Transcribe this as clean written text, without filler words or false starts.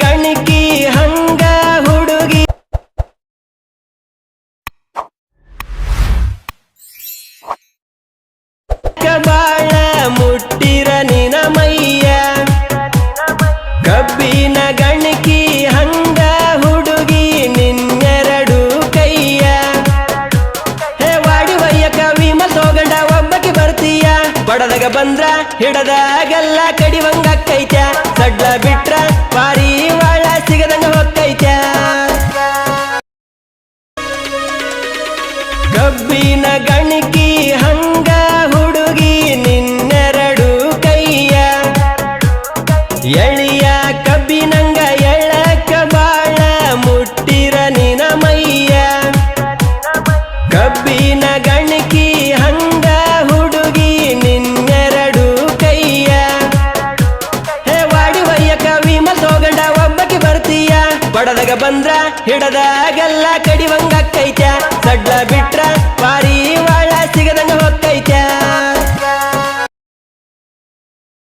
ಗಣಕಿ ಹಂಗ ಹುಡುಗಿ ಬಾಳ ಮುಟ್ಟಿರ ನಿನ ಮೈಯ ಕಬ್ಬಿನ ಗಣಕಿ ಹಂಗ ಹುಡುಗಿ ನಿನ್ನೆರಡು ಕೈಯ ಹೇ ವಾಡಿ ವಯ್ಯಕ ವಿಮಲ್ ತೋಗಂಡ ಒಬ್ಬಕ್ಕೆ ಬರ್ತೀಯ ಬಡದಾಗ ಬಂದ್ರ ಹಿಡದಾಗೆಲ್ಲ ಕಡಿವಂಗಕ್ಕೈತ ಸಡ್ಲ ಬಿಟ್ರ ಪಾರಿವಾಳ ಸಿಗದಂಗ ಹೊಕ್ಕೈತ ಕಬ್ಬಿನ ಗಣಕಿ ಹಂಗ ಹುಡುಗಿ ನಿನ್ನೆರಡು ಕೈಯ ಎಳಿಯ ಕಬ್ಬಿನಂಗ ಎಳಕ ಬಾಳ ಮುಟ್ಟಿರ ನಿನ ಮೈಯ ಕಬ್ಬಿನ ಗಣಕಿ ಹಂಗ ಹುಡುಗಿ ನಿನ್ನೆರಡು ಕೈಯ ಹೇ ವಾಡಿ ವಯ್ಯಕ ವಿಮಲ್ ತೋಗಂಡ ಒಬ್ಬಕ್ಕೆ ಬರ್ತೀಯ ಬಡದಾಗ ಬಂದ್ರ ಹಿಡದಾಗೆಲ್ಲ ಕಡಿವಂಗಕ್ಕೈತ ಸಡ್ಲ ಬಿಟ್ರ ಪಾರಿ